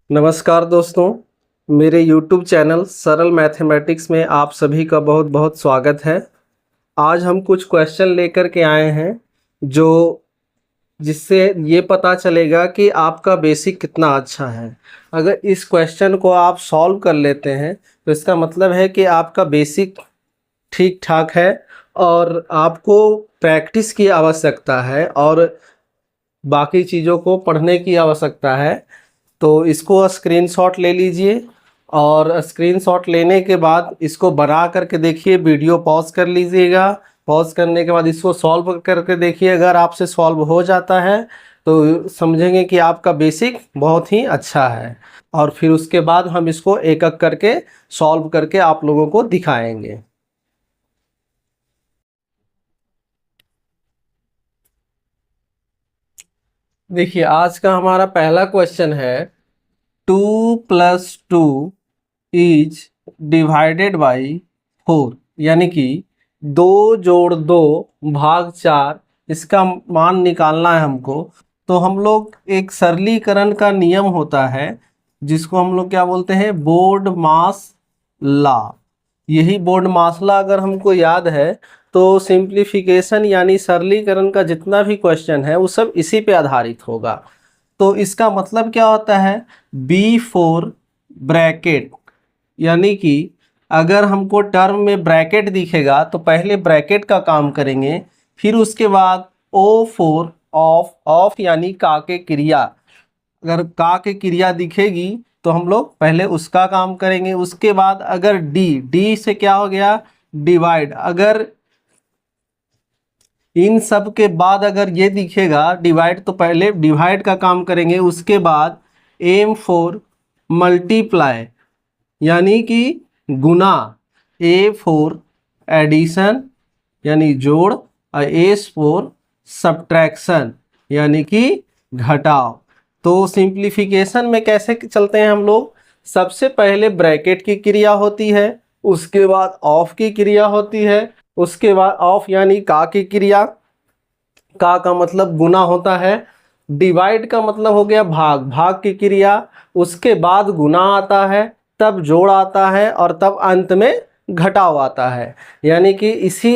नमस्कार दोस्तों, मेरे YouTube चैनल सरल मैथमेटिक्स में आप सभी का बहुत बहुत स्वागत है। आज हम कुछ क्वेश्चन लेकर के आए हैं जो जिससे ये पता चलेगा कि आपका बेसिक कितना अच्छा है। अगर इस क्वेश्चन को आप सॉल्व कर लेते हैं तो इसका मतलब है कि आपका बेसिक ठीक ठाक है और आपको प्रैक्टिस की आवश्यकता है और बाकी चीज़ों को पढ़ने की आवश्यकता है। तो इसको स्क्रीनशॉट ले लीजिए और स्क्रीनशॉट लेने के बाद इसको बना करके देखिए, वीडियो पॉज कर लीजिएगा। पॉज करने के बाद इसको सॉल्व करके देखिए, अगर आपसे सॉल्व हो जाता है तो समझेंगे कि आपका बेसिक बहुत ही अच्छा है। और फिर उसके बाद हम इसको एक एक करके सॉल्व करके आप लोगों को दिखाएंगे। देखिए, आज का हमारा पहला क्वेश्चन है 2 + 2 इज डिवाइडेड बाई 4, यानी कि 2 + 2 / 4 इसका मान निकालना है हमको। तो हम लोग एक सरलीकरण का नियम होता है जिसको हम लोग क्या बोलते हैं, बोर्ड मास लॉ। यही बोर्ड मास लॉ अगर हमको याद है तो सिंप्लीफिकेशन यानी सरलीकरण का जितना भी क्वेश्चन है वो सब इसी पे आधारित होगा। तो इसका मतलब क्या होता है, B4 ब्रैकेट, यानी कि अगर हमको टर्म में ब्रैकेट दिखेगा तो पहले ब्रैकेट का काम करेंगे, फिर उसके बाद O4 ऑफ यानी का के क्रिया। अगर का के क्रिया दिखेगी तो हम लोग पहले उसका काम करेंगे। उसके बाद अगर डी से क्या हो गया, डिवाइड। अगर इन सब के बाद अगर ये दिखेगा डिवाइड तो पहले डिवाइड का काम करेंगे। उसके बाद M4 मल्टीप्लाई यानी कि गुना, A4 एडिशन यानी जोड़ और S4 सब्ट्रैक्शन यानी कि घटाव। तो सिंप्लीफिकेशन में कैसे चलते हैं हम लोग, सबसे पहले ब्रैकेट की क्रिया होती है, उसके बाद ऑफ की क्रिया होती है, उसके बाद ऑफ यानी का की क्रिया, का मतलब गुना होता है, डिवाइड का मतलब हो गया भाग, भाग की क्रिया, उसके बाद गुना आता है, तब जोड़ आता है और तब अंत में घटाव आता है। यानी कि इसी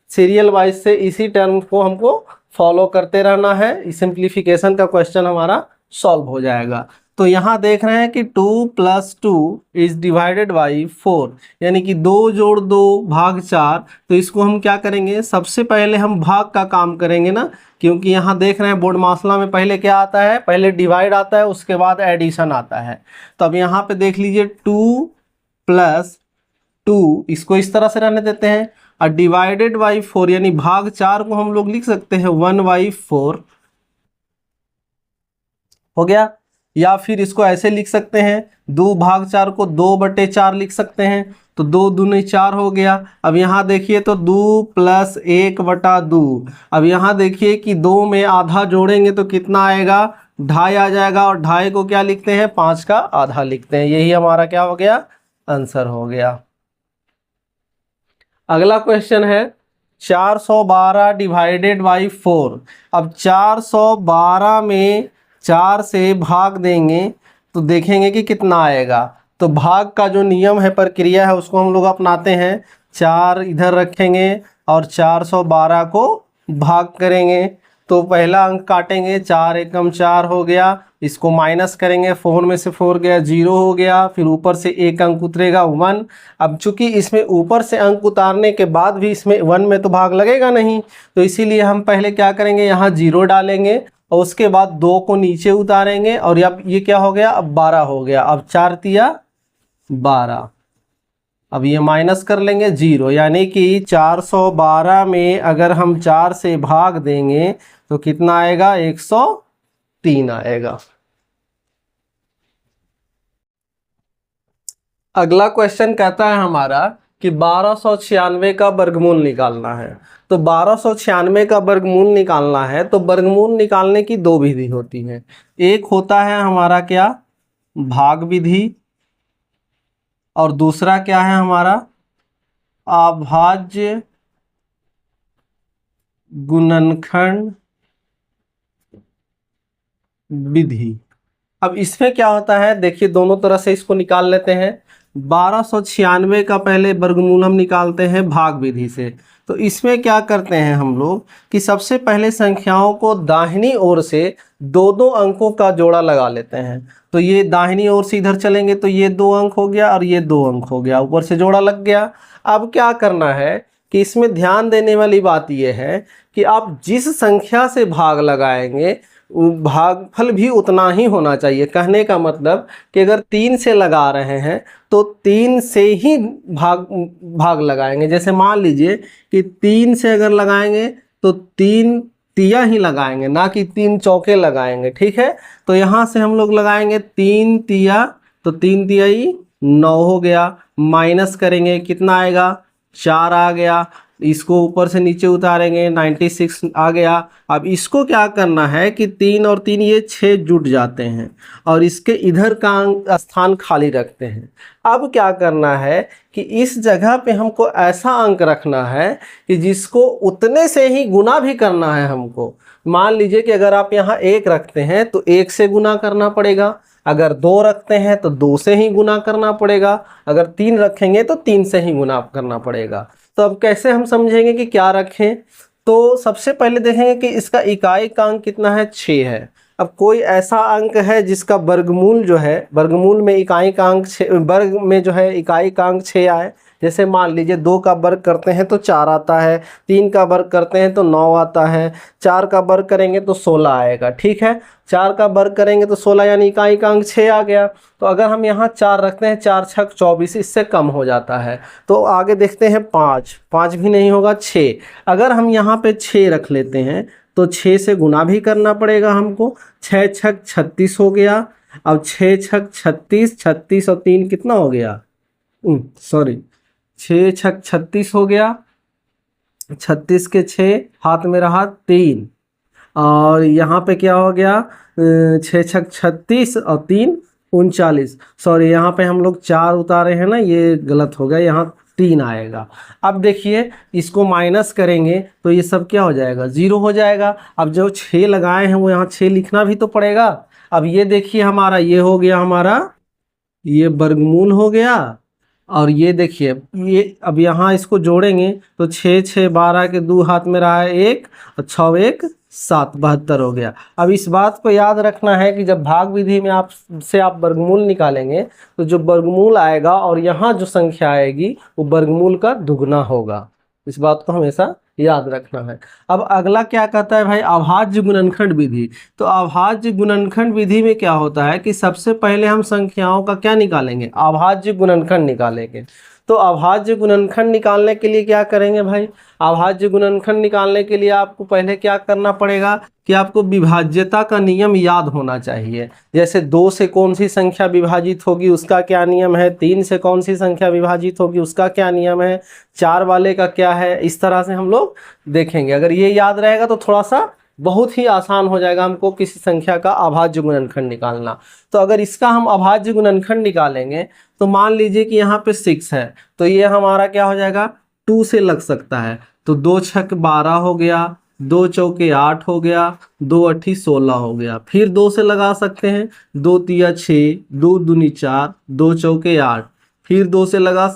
सीरियल वाइज से इसी टर्म को हमको फॉलो करते रहना है, सिंप्लीफिकेशन का क्वेश्चन हमारा सॉल्व हो जाएगा। तो यहाँ देख रहे हैं कि 2 + 2 इज डिवाइडेड बाई 4, यानी कि 2 + 2 / 4। तो इसको हम क्या करेंगे, सबसे पहले हम भाग का काम करेंगे ना, क्योंकि यहाँ देख रहे हैं बोर्ड मास्ला में पहले क्या आता है, पहले डिवाइड आता है उसके बाद एडिशन आता है। तो अब यहाँ पे देख लीजिए 2 + 2, इसको इस तरह से रहने देते हैं, और डिवाइडेड बाई 4 यानी भाग 4 को हम लोग लिख सकते हैं 1/4 हो गया। या फिर इसको ऐसे लिख सकते हैं, 2/4 को 2/4 लिख सकते हैं, तो 2 दूनी 4 हो गया। अब यहाँ देखिए तो 2 + 1/2। अब यहाँ देखिए कि 2 में आधा जोड़ेंगे तो कितना आएगा, 2.5 आ जाएगा, और 2.5 को क्या लिखते हैं, 5 का आधा लिखते हैं। यही हमारा क्या हो गया, आंसर हो गया। अगला क्वेश्चन है 412 डिवाइडेड बाई 4। अब 412 में 4 से भाग देंगे तो देखेंगे कि कितना आएगा। तो भाग का जो नियम है, प्रक्रिया है, उसको हम लोग अपनाते हैं। 4 इधर रखेंगे और 412 को भाग करेंगे। तो पहला अंक काटेंगे, 4 एकम 4 हो गया, इसको माइनस करेंगे, 4 में से 4 गया 0 हो गया, फिर ऊपर से एक अंक उतरेगा 1। अब चूंकि इसमें ऊपर से अंक उतारने के बाद भी इसमें 1 में तो भाग लगेगा नहीं, तो इसीलिए हम पहले क्या करेंगे, यहाँ 0 डालेंगे और उसके बाद 2 को नीचे उतारेंगे, और अब ये क्या हो गया, अब 12 हो गया। अब 4 तिया 12, अब ये माइनस कर लेंगे 0, यानी कि 412 में अगर हम 4 से भाग देंगे तो कितना आएगा, 103 आएगा। अगला क्वेश्चन कहता है हमारा कि 1296 का वर्गमूल निकालना है। तो 1296 का वर्गमूल निकालना है तो वर्गमूल निकालने की दो विधि होती है। एक होता है हमारा क्या, भाग विधि, और दूसरा क्या है हमारा, अभाज्य गुणनखंड विधि। अब इसमें क्या होता है, देखिए दोनों तरह से इसको निकाल लेते हैं। 1296 का पहले वर्गमूल हम निकालते हैं भाग विधि से। तो इसमें क्या करते हैं हम लोग कि सबसे पहले संख्याओं को दाहिनी ओर से दो दो अंकों का जोड़ा लगा लेते हैं। तो ये दाहिनी ओर से इधर चलेंगे तो ये 2 अंक हो गया और ये 2 अंक हो गया, ऊपर से जोड़ा लग गया। अब क्या करना है कि इसमें ध्यान देने वाली बात यह है कि आप जिस संख्या से भाग लगाएंगे भागफल भी उतना ही होना चाहिए। कहने का मतलब कि अगर 3 से लगा रहे हैं तो 3 से ही भाग लगाएंगे। जैसे मान लीजिए कि 3 से अगर लगाएंगे तो 3 तिया ही लगाएंगे, ना कि 3 चौके लगाएंगे, ठीक है। तो यहाँ से हम लोग लगाएंगे 3 तिया, तो 3 तियाई 9 हो गया, माइनस करेंगे कितना आएगा 4 आ गया, इसको ऊपर से नीचे उतारेंगे 96 आ गया। अब इसको क्या करना है कि 3 और 3 ये 6 जुट जाते हैं और इसके इधर का स्थान खाली रखते हैं। अब क्या करना है कि इस जगह पे हमको ऐसा अंक रखना है कि जिसको उतने से ही गुना भी करना है हमको। मान लीजिए कि अगर आप यहाँ 1 रखते हैं तो 1 से गुना करना पड़ेगा, अगर 2 रखते हैं तो 2 से ही गुना करना पड़ेगा, अगर 3 रखेंगे तो 3 से ही गुना करना पड़ेगा। तो अब कैसे हम समझेंगे कि क्या रखें, तो सबसे पहले देखेंगे कि इसका इकाई का अंक कितना है 6 है। अब कोई ऐसा अंक है जिसका वर्गमूल जो है, वर्गमूल में इकाई का अंक 6, वर्ग में जो है इकाई का अंक 6 आए। जैसे मान लीजिए 2 का वर्ग करते हैं तो 4 आता है, 3 का वर्ग करते हैं तो 9 आता है, 4 का वर्ग करेंगे तो 16 आएगा, ठीक है। 4 का वर्ग करेंगे तो 16 यानी इकाई का अंक 6 आ गया। तो अगर हम यहाँ 4 रखते हैं, 4 छक 24, इससे कम हो जाता है। तो आगे देखते हैं 5 भी नहीं होगा, 6। अगर हम यहाँ पे 6 रख लेते हैं तो 6 से गुना भी करना पड़ेगा हमको, 6 छक 36 हो गया। अब 6 छक 36, 36 और 3 कितना हो गया, सॉरी 6 छक 36 हो गया, 36 के 6 हाथ में रहा 3, और यहाँ पे क्या हो गया 6 छक 36 और 3 39। सॉरी यहाँ पे हम लोग 4 उतारे हैं ना, ये गलत हो गया, यहाँ 3 आएगा। अब देखिए इसको माइनस करेंगे तो ये सब क्या हो जाएगा 0 हो जाएगा। अब जो 6 लगाए हैं वो यहाँ 6 लिखना भी तो पड़ेगा। अब ये देखिए हमारा ये हो गया, हमारा ये वर्गमूल हो गया, और ये देखिए ये अब यहाँ इसको जोड़ेंगे तो 6 6 12 के 2 हाथ में रहा है 1 और 6 1 7, 72 हो गया। अब इस बात को याद रखना है कि जब भाग विधि में आप वर्गमूल निकालेंगे तो जो वर्गमूल आएगा और यहाँ जो संख्या आएगी वो वर्गमूल का दुगना होगा। इस बात को हमेशा याद रखना है। अब अगला क्या कहता है भाई, अभाज्य गुणनखंड विधि। तो अभाज्य गुणनखंड विधि में क्या होता है कि सबसे पहले हम संख्याओं का क्या निकालेंगे, अभाज्य गुणनखंड निकालेंगे। तो अभाज्य गुणनखंड निकालने के लिए क्या करेंगे भाई, अभाज्य गुणनखंड निकालने के लिए आपको पहले क्या करना पड़ेगा कि आपको विभाज्यता का नियम याद होना चाहिए। जैसे 2 से कौन सी संख्या विभाजित होगी उसका क्या नियम है, 3 से कौन सी संख्या विभाजित होगी उसका क्या नियम है, 4 वाले का क्या है, इस तरह से हम लोग देखेंगे। अगर ये याद रहेगा तो थोड़ा सा बहुत ही आसान हो जाएगा हमको किसी संख्या का अभाज्य गुणनखंड निकालना। तो अगर इसका हम अभाज्य गुणनखंड निकालेंगे तो मान लीजिए कि यहाँ पे 6 है, तो ये हमारा क्या हो जाएगा 2 से लग सकता है। तो 2 छक 12 हो गया, 2 चौके 8 हो गया, 2 अट्ठी 16 हो गया। फिर 2 से लगा सकते हैं, 2 तिया 6, 2 दूनी 4, 2 चौके 8, फिर 2 से लगा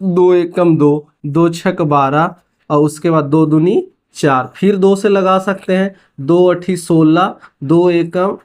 2 एकम 2, 2 छक 12 और उसके बाद 2 दूनी 4, फिर 2 से लगा सकते हैं, 2 अट्ठी 16, 2 एकम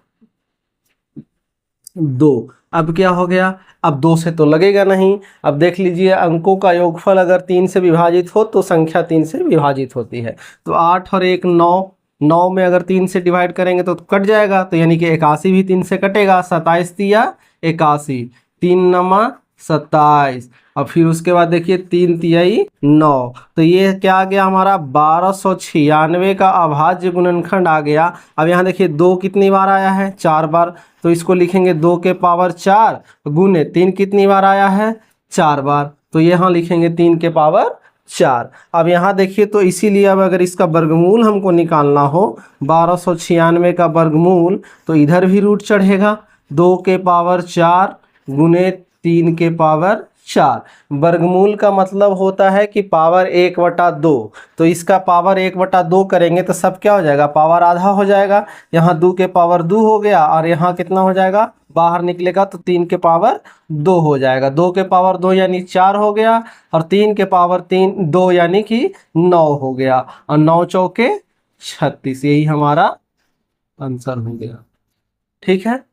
2। अब क्या हो गया, अब 2 से तो लगेगा नहीं। अब देख लीजिए अंकों का योगफल अगर 3 से विभाजित हो तो संख्या 3 से विभाजित होती है। तो 8 और 1 9, 9 में अगर 3 से डिवाइड करेंगे तो कट जाएगा, तो यानी कि 81 भी 3 से कटेगा। 27 तिया 81, 3 नमा 27, और फिर उसके बाद देखिए 3 तियाई 9। तो ये क्या आ गया हमारा 1296 का अभाज्य गुणनखंड आ गया। अब यहाँ देखिए 2 कितनी बार आया है, 4 बार। तो इसको लिखेंगे 2 के पावर 4 गुने 3 कितनी बार आया है, 4 बार। तो यहाँ लिखेंगे 3 के पावर 4। अब यहाँ देखिए तो इसीलिए अब अगर इसका वर्गमूल हमको निकालना हो 1296 का वर्गमूल, तो इधर भी रूट चढ़ेगा, 2 के पावर 4 गुने 3 के पावर 4। वर्गमूल का मतलब होता है कि पावर 1/2। तो इसका पावर 1/2 करेंगे तो सब क्या हो जाएगा, पावर आधा हो जाएगा। यहाँ 2 के पावर 2 हो गया और यहाँ कितना हो जाएगा, बाहर निकलेगा तो 3 के पावर 2 हो जाएगा। 2 के पावर 2 यानी 4 हो गया और 3 के पावर 2 यानी कि 9 हो गया और 9 चौके 36। यही हमारा आंसर हो गया। ठीक है,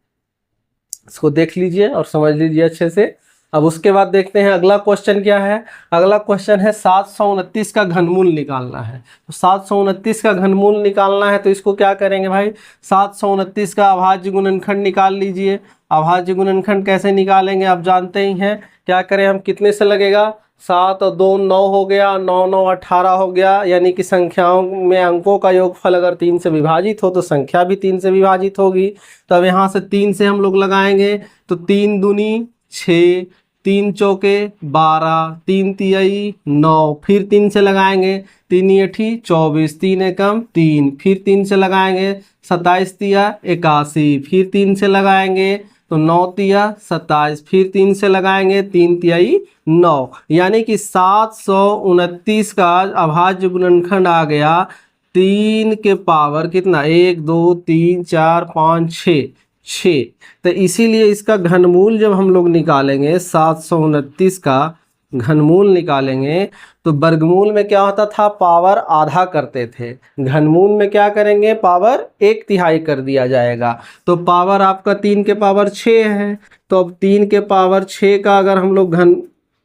इसको देख लीजिए और समझ लीजिए अच्छे से। अब उसके बाद देखते हैं अगला क्वेश्चन क्या है। अगला क्वेश्चन है 729 का घनमूल निकालना है। तो 729 का घनमूल निकालना है तो इसको क्या करेंगे भाई, 729 का अभाज्य गुणनखंड निकाल लीजिए। अभाज्य गुणनखंड कैसे निकालेंगे आप जानते ही हैं। क्या करें हम, कितने से लगेगा, 7 और 2 9 हो गया, 9 9 18 हो गया। यानी कि संख्याओं में अंकों का योगफल अगर 3 से विभाजित हो तो संख्या भी 3 से विभाजित होगी। तो अब यहाँ से 3 से हम लोग लगाएंगे तो 3 दूनी 6, 3 चौके 12, 3 तिहाई 9, फिर 3 से लगाएंगे 3 8 24, 3 एकम 3, फिर 3 से लगाएंगे 27 तिया 81, फिर 3 से लगाएंगे तो 9 तिया 27, फिर 3 से लगाएंगे 3 तिहाई 9। यानी कि 729 का अभाज्य गुणनखंड आ गया 3 के पावर कितना, 1 2 3 4 5 6। तो इसीलिए इसका घनमूल जब हम लोग निकालेंगे, 729 का घनमूल निकालेंगे तो वर्गमूल में क्या होता था, पावर आधा करते थे। घनमूल में क्या करेंगे, पावर 1/3 कर दिया जाएगा। तो पावर आपका 3 के पावर 6 है। तो अब 3 के पावर 6 का अगर हम लोग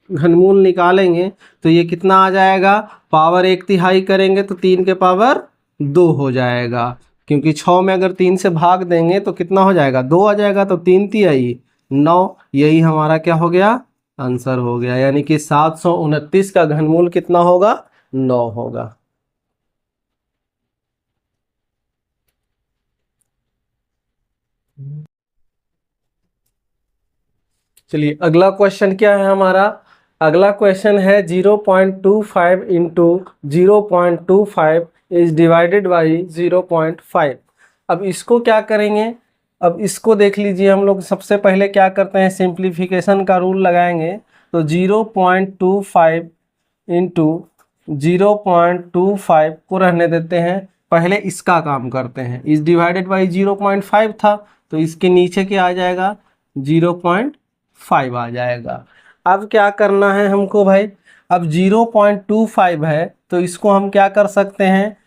घनमूल निकालेंगे तो ये कितना आ जाएगा, पावर 1/3 करेंगे तो 3 के पावर 2 हो जाएगा। क्योंकि 6 में अगर 3 से भाग देंगे तो कितना हो जाएगा, 2 आ जाएगा। तो 3 तिहाई 9, यही हमारा क्या हो गया, आंसर हो गया। यानी कि 729 का घनमूल कितना होगा, 9 होगा। चलिए अगला क्वेश्चन क्या है हमारा। अगला क्वेश्चन है 0.25 इंटू 0.25 इज डिवाइडेड बाई 0.5। अब इसको क्या करेंगे, अब इसको देख लीजिए। हम लोग सबसे पहले क्या करते हैं, सिंप्लीफिकेशन का रूल लगाएंगे। तो 0.25 इंटू 0.25 को रहने देते हैं। पहले इसका काम करते हैं। इस डिवाइडेड बाई 0.5 था तो इसके नीचे क्या आ जाएगा, 0.5 आ जाएगा। अब क्या करना है हमको भाई, अब 0.25 है तो इसको हम क्या कर सकते हैं,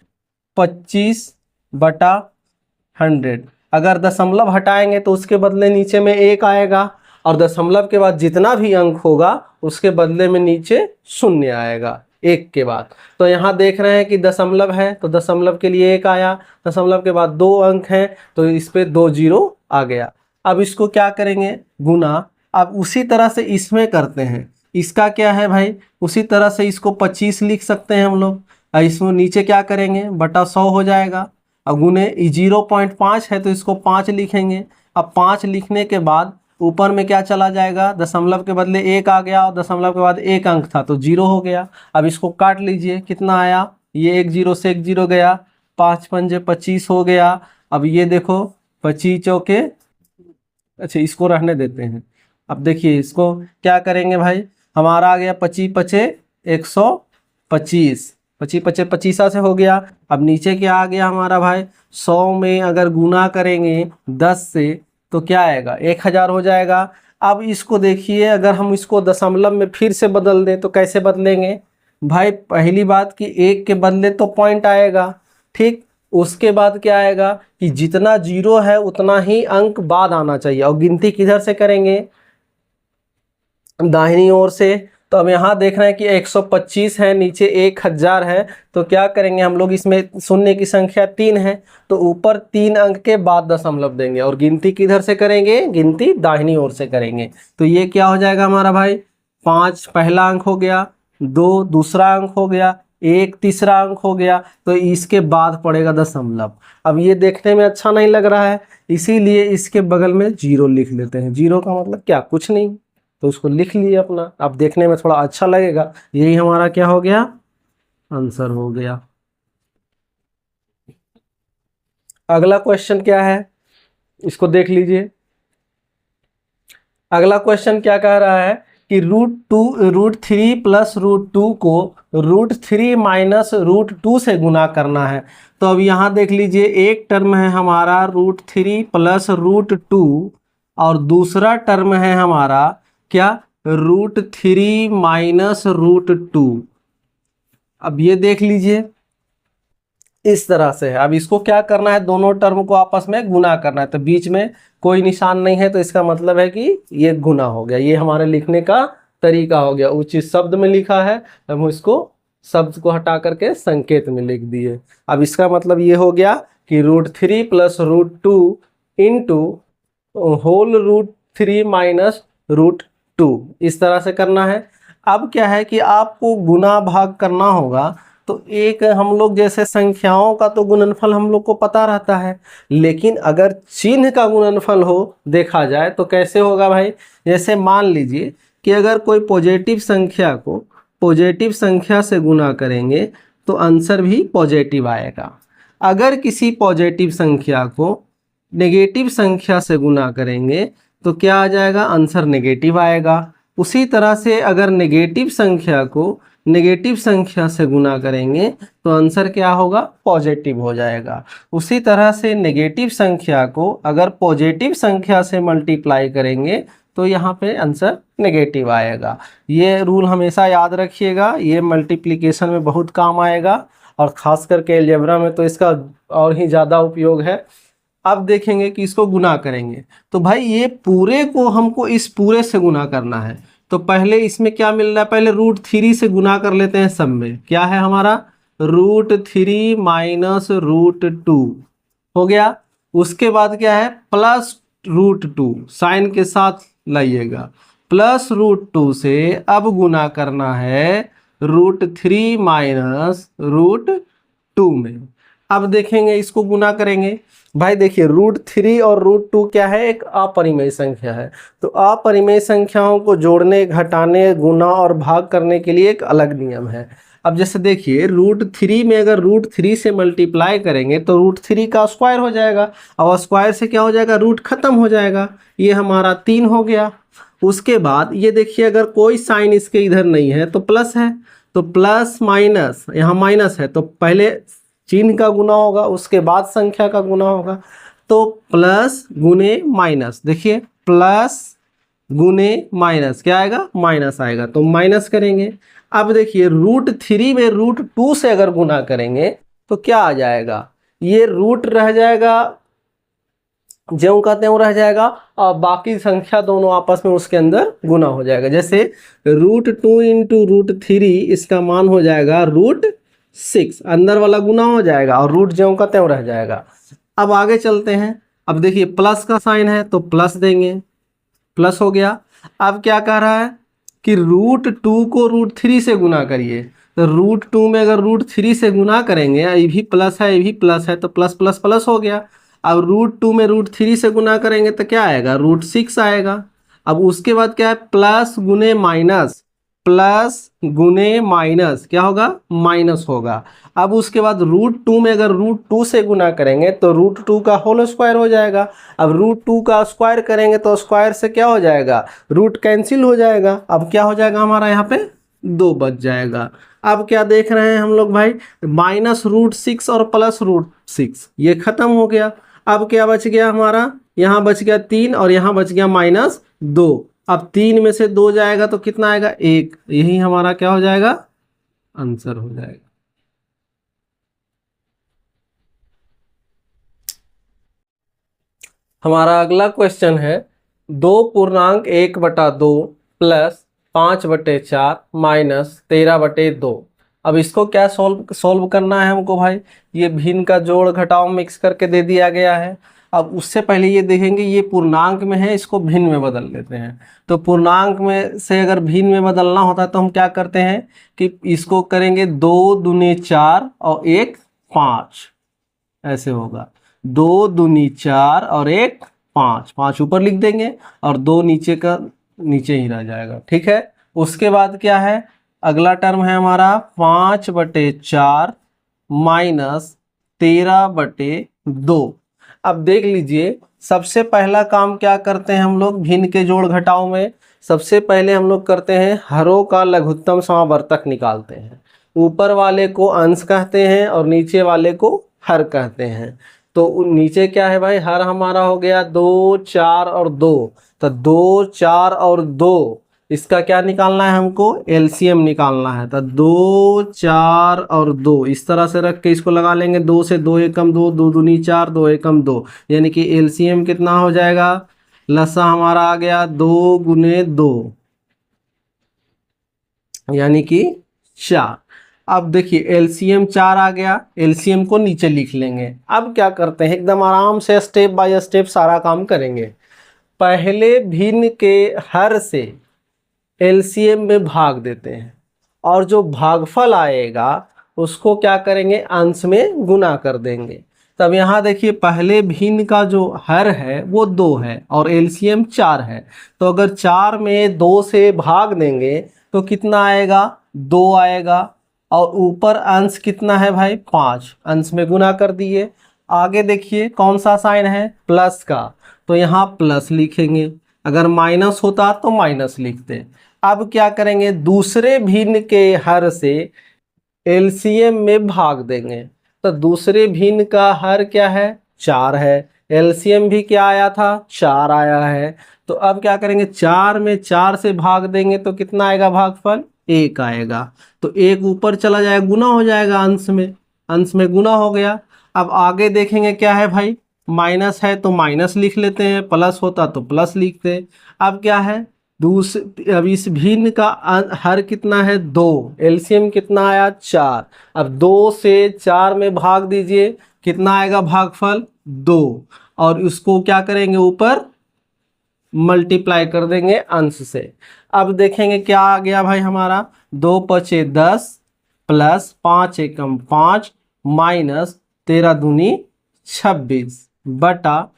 25/100। अगर दशमलव हटाएंगे तो उसके बदले नीचे में 1 आएगा और दशमलव के बाद जितना भी अंक होगा उसके बदले में नीचे 0 आएगा 1 के बाद। तो यहाँ देख रहे हैं कि दशमलव है तो दशमलव के लिए 1 आया, दशमलव के बाद 2 अंक हैं तो इस पे 2 0 आ गया। अब इसको क्या करेंगे, गुना। अब उसी तरह से इसमें करते हैं। इसका क्या है भाई, उसी तरह से इसको 25 लिख सकते हैं हम लोग। और इसमें नीचे क्या करेंगे, बटा 100 हो जाएगा। अब गुने 0.5 है तो इसको 5 लिखेंगे। अब 5 लिखने के बाद ऊपर में क्या चला जाएगा, दशमलव के बदले 1 आ गया और दशमलव के बाद 1 अंक था तो 0 हो गया। अब इसको काट लीजिए, कितना आया, ये 1 0 से 1 0 गया, 5 पंजे 25 हो गया। अब ये देखो 25 चौके, अच्छा इसको रहने देते हैं। अब देखिए इसको क्या करेंगे भाई, हमारा आ गया 25 पचे 125, 25 पचे 25 से हो गया। अब नीचे क्या आ गया हमारा भाई, 100 में अगर गुना करेंगे 10 से तो क्या आएगा, 1000 हो जाएगा। अब इसको देखिए, अगर हम इसको दशमलव में फिर से बदल दें तो कैसे बदलेंगे भाई, पहली बात कि 1 के बदले तो पॉइंट आएगा, ठीक। उसके बाद क्या आएगा कि जितना 0 है उतना ही अंक बाद आना चाहिए। और गिनती किधर से करेंगे, दाहिनी ओर से। तो अब यहाँ देख रहे हैं कि 125 है, नीचे 1000 है। तो क्या करेंगे हम लोग, इसमें शून्य की संख्या 3 है तो ऊपर 3 अंक के बाद दशमलव देंगे और गिनती किधर से करेंगे, गिनती दाहिनी ओर से करेंगे। तो ये क्या हो जाएगा हमारा भाई, 5 पहला अंक हो गया, 2 दूसरा अंक हो गया, 1 तीसरा अंक हो गया। तो इसके बाद पड़ेगा दशमलव। अब ये देखने में अच्छा नहीं लग रहा है, इसीलिए इसके बगल में 0 लिख लेते हैं। 0 का मतलब क्या, कुछ नहीं, तो उसको लिख लिए अपना। अब देखने में थोड़ा अच्छा लगेगा। यही हमारा क्या हो गया, आंसर हो गया। अगला क्वेश्चन क्या है, इसको देख लीजिए। अगला क्वेश्चन क्या कह रहा है कि √3 प्लस √2 को √3 माइनस √2 से गुना करना है। तो अब यहाँ देख लीजिए, एक टर्म है हमारा √3 प्लस √2 और दूसरा टर्म है हमारा क्या, √3 माइनस √2। अब ये देख लीजिए इस तरह से है। अब इसको क्या करना है, दोनों टर्म को आपस में गुना करना है। तो बीच में कोई निशान नहीं है तो इसका मतलब है कि ये गुना हो गया। ये हमारे लिखने का तरीका हो गया। उचित शब्द में लिखा है, हम इसको शब्द को हटा करके संकेत में लिख दिए। अब इसका मतलब ये हो गया कि √3 प्लस √2 इंटू होल √3 माइनस √2, इस तरह से करना है। अब क्या है कि आपको गुना भाग करना होगा। तो एक हम लोग जैसे संख्याओं का तो गुणनफल हम लोग को पता रहता है, लेकिन अगर चिन्ह का गुणनफल हो देखा जाए तो कैसे होगा भाई। जैसे मान लीजिए कि अगर कोई पॉजिटिव संख्या को पॉजिटिव संख्या से गुना करेंगे तो आंसर भी पॉजिटिव आएगा। अगर किसी पॉजिटिव संख्या को नेगेटिव संख्या से गुना करेंगे तो क्या आ जाएगा, आंसर नेगेटिव आएगा। उसी तरह से अगर नेगेटिव संख्या को नेगेटिव संख्या से गुना करेंगे तो आंसर क्या होगा, पॉजिटिव हो जाएगा। उसी तरह से नेगेटिव संख्या को अगर पॉजिटिव संख्या से मल्टीप्लाई करेंगे तो यहाँ पे आंसर नेगेटिव आएगा। ये रूल हमेशा याद रखिएगा, ये मल्टीप्लिकेशन में बहुत काम आएगा और ख़ास करके अलजेब्रा में तो इसका और ही ज़्यादा उपयोग है। अब देखेंगे कि इसको गुना करेंगे तो भाई ये पूरे को हमको इस पूरे से गुना करना है। तो पहले इसमें क्या मिल रहा है, पहले √3 से गुना कर लेते हैं। सब में क्या है हमारा, √3 माइनस √2 हो गया। उसके बाद क्या है, प्लस √2 साइन के साथ लाइएगा, प्लस √2 से अब गुना करना है √3 माइनस √2 में। अब देखेंगे इसको गुना करेंगे। भाई देखिए √3 और √2 क्या है, एक अपरिमेय संख्या है। तो अपरिमेय संख्याओं को जोड़ने, घटाने, गुना और भाग करने के लिए एक अलग नियम है। अब जैसे देखिए √3 में अगर √3 से मल्टीप्लाई करेंगे तो √3 का स्क्वायर हो जाएगा और स्क्वायर से क्या हो जाएगा, रूट खत्म हो जाएगा। ये हमारा 3 हो गया। उसके बाद ये देखिए अगर कोई साइन इसके इधर नहीं है तो प्लस है, तो प्लस माइनस, यहाँ माइनस है तो पहले चिन्ह का गुना होगा उसके बाद संख्या का गुना होगा। तो प्लस गुने माइनस, देखिए प्लस गुने माइनस क्या आएगा, माइनस आएगा, तो माइनस करेंगे। अब देखिए √3 में √2 से अगर गुना करेंगे तो क्या आ जाएगा, ये रूट रह जाएगा, ज्यों का त्यों रह जाएगा और बाकी संख्या दोनों आपस में उसके अंदर गुना हो जाएगा। जैसे √2 इंटू √3 इसका मान हो जाएगा √6, अंदर वाला गुना हो जाएगा और रूट ज्यों का त्यों रह जाएगा। अब आगे चलते हैं। अब देखिए प्लस का साइन है तो प्लस देंगे, प्लस हो गया। अब क्या कह रहा है कि √2 को √3 से गुना करिए। तो √2 में अगर √3 से गुना करेंगे, ये भी प्लस है ये भी प्लस है तो प्लस प्लस प्लस हो गया। अब √2 में √3 से गुना करेंगे तो क्या आएगा, √6 आएगा। अब उसके बाद क्या है, प्लस गुने माइनस, प्लस गुने माइनस क्या होगा, माइनस होगा। अब उसके बाद √2 में अगर √2 से गुना करेंगे तो √2 का होल स्क्वायर हो जाएगा। अब √2 का स्क्वायर करेंगे तो स्क्वायर से क्या हो जाएगा, रूट कैंसिल हो जाएगा। अब क्या हो जाएगा हमारा यहाँ पे 2 बच जाएगा। अब क्या देख रहे हैं हम लोग भाई, माइनस √6 और प्लस √6 ये खत्म हो गया। अब क्या बच गया हमारा, यहाँ बच गया 3 और यहाँ बच गया -2। अब 3 में से 2 जाएगा तो कितना आएगा, 1। यही हमारा क्या हो जाएगा, आंसर हो जाएगा। हमारा अगला क्वेश्चन है 2.1/2 प्लस 5/4 माइनस 13/2। अब इसको क्या सॉल्व करना है हमको भाई। ये भिन्न का जोड़ घटाव मिक्स करके दे दिया गया है। अब उससे पहले ये देखेंगे ये पूर्णांक में है, इसको भिन्न में बदल लेते हैं। तो पूर्णांक में से अगर भिन्न में बदलना होता है तो हम क्या करते हैं कि इसको करेंगे 2 दूनी 4 और 1 5, ऐसे होगा। 2 दूनी 4 और 1 5, 5 ऊपर लिख देंगे और 2 नीचे का नीचे ही रह जाएगा, ठीक है। उसके बाद क्या है, अगला टर्म है हमारा 5/4 माइनस 13/2। अब देख लीजिए सबसे पहला काम क्या करते हैं हम लोग भिन्न के जोड़ घटाव में, सबसे पहले हम लोग करते हैं हरों का लघुत्तम समावर्तक निकालते हैं। ऊपर वाले को अंश कहते हैं और नीचे वाले को हर कहते हैं। तो नीचे क्या है भाई, हर हमारा हो गया 2, 4 और 2। तो 2, 4 और 2, इसका क्या निकालना है हमको, एलसीएम निकालना है। तो 2, 4 और 2 इस तरह से रख के इसको लगा लेंगे। 2 से 2 एकम 2, 2 दूनी 4, 2 एकम 2, यानी कि एलसीएम कितना हो जाएगा, लसा हमारा आ गया 2 गुने 2, यानी कि 4। अब देखिए एलसीएम 4 आ गया, एलसीएम को नीचे लिख लेंगे। अब क्या करते हैं, एकदम आराम से स्टेप बाय स्टेप सारा काम करेंगे। पहले भिन्न के हर से एलसीएम में भाग देते हैं और जो भागफल आएगा उसको क्या करेंगे, अंश में गुना कर देंगे। तब यहाँ देखिए पहले भिन्न का जो हर है वो 2 है और एलसीएम 4 है। तो अगर 4 में 2 से भाग देंगे तो कितना आएगा, 2 आएगा। और ऊपर अंश कितना है भाई, 5, अंश में गुना कर दिए। आगे देखिए कौन सा साइन है, प्लस का, तो यहाँ प्लस लिखेंगे। अगर माइनस होता तो माइनस लिखते। अब क्या करेंगे, दूसरे भिन्न के हर से एलसीएम में भाग देंगे। तो दूसरे भिन्न का हर क्या है, 4 है, एलसीएम भी क्या आया था, 4 आया है। तो अब क्या करेंगे, 4 में 4 से भाग देंगे तो कितना आएगा भागफल, 1 आएगा। तो 1 ऊपर चला जाएगा, गुना हो जाएगा अंश में गुना हो गया। अब आगे देखेंगे क्या है भाई, माइनस है तो माइनस लिख लेते हैं, प्लस होता तो प्लस लिखते। अब क्या है, अब इस भिन्न का हर कितना है, 2, एलसीएम कितना आया, 4। अब 2 से 4 में भाग दीजिए, कितना आएगा भागफल, 2। और उसको क्या करेंगे, ऊपर मल्टीप्लाई कर देंगे अंश से। अब देखेंगे क्या आ गया भाई हमारा, 2 पचे 10 प्लस 5 एकम 5 माइनस 13 दूनी 26 बटा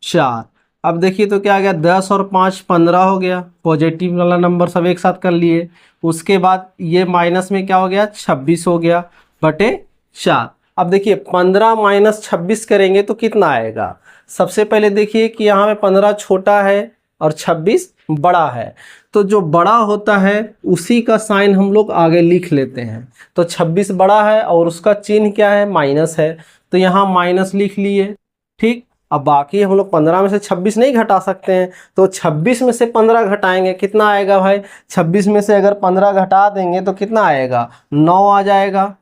4। अब देखिए तो क्या आ गया, 10 और 5 15 हो गया, पॉजिटिव वाला नंबर सब एक साथ कर लिए। उसके बाद ये माइनस में क्या हो गया, 26 हो गया बटे 4। अब देखिए 15 माइनस 26 करेंगे तो कितना आएगा। सबसे पहले देखिए कि यहाँ में 15 छोटा है और 26 बड़ा है। तो जो बड़ा होता है उसी का साइन हम लोग आगे लिख लेते हैं। तो 26 बड़ा है और उसका चिन्ह क्या है, माइनस है, तो यहाँ माइनस लिख लिए। ठीक, अब बाकी हम लोग 15 में से 26 नहीं घटा सकते हैं, तो 26 में से 15 घटाएंगे, कितना आएगा भाई, 26 में से अगर 15 घटा देंगे तो कितना आएगा, 9 आ जाएगा।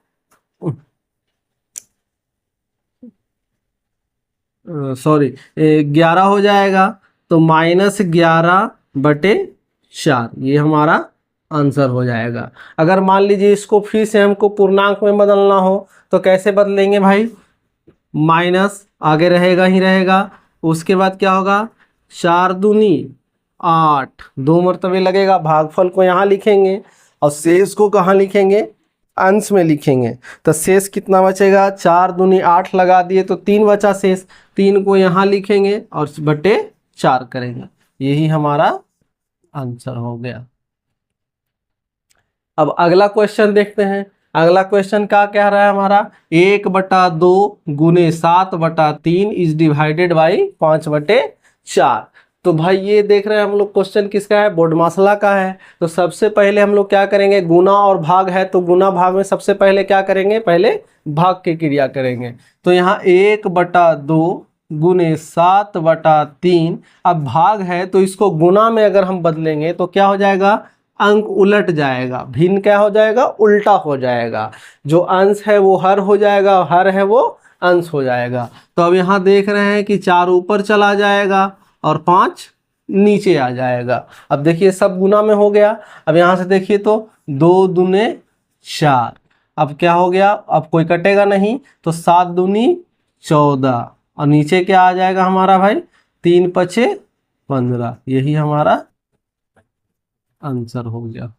सॉरी 11 हो जाएगा। तो -11 बटे 4 ये हमारा आंसर हो जाएगा। अगर मान लीजिए इसको फिर से हमको पूर्णांक में बदलना हो तो कैसे बदलेंगे भाई, माइनस आगे रहेगा ही रहेगा, उसके बाद क्या होगा, 4 दूनी 8, 2 मरतबे लगेगा, भागफल को यहाँ लिखेंगे और शेष को कहाँ लिखेंगे, अंश में लिखेंगे। तो शेष कितना बचेगा, 4 दूनी 8 लगा दिए तो 3 बचा शेष, 3 को यहाँ लिखेंगे और बटे 4 करेंगे, यही हमारा आंसर हो गया। अब अगला क्वेश्चन देखते हैं। अगला क्वेश्चन क्या कह रहा है हमारा, 1/2 गुने 7/3 इज डिवाइडेड बाई 5/4। तो भाई ये देख रहे हैं हम लोग क्वेश्चन किसका है, बोडमासला का है। तो सबसे पहले हम लोग क्या करेंगे, गुना और भाग है तो गुना भाग में सबसे पहले क्या करेंगे, पहले भाग की क्रिया करेंगे। तो यहाँ 1/2 गुने 7/3, अब भाग है तो इसको गुना में अगर हम बदलेंगे तो क्या हो जाएगा, अंक उलट जाएगा, भिन्न क्या हो जाएगा, उल्टा हो जाएगा। जो अंश है वो हर हो जाएगा, हर है वो अंश हो जाएगा। तो अब यहाँ देख रहे हैं कि 4 ऊपर चला जाएगा और 5 नीचे आ जाएगा। अब देखिए सब गुना में हो गया। अब यहाँ से देखिए तो 2 दूने 4, अब क्या हो गया, अब कोई कटेगा नहीं, तो 7 दूनी 14 और नीचे क्या आ जाएगा हमारा भाई, 3 पचे 15, यही हमारा आंसर हो गया।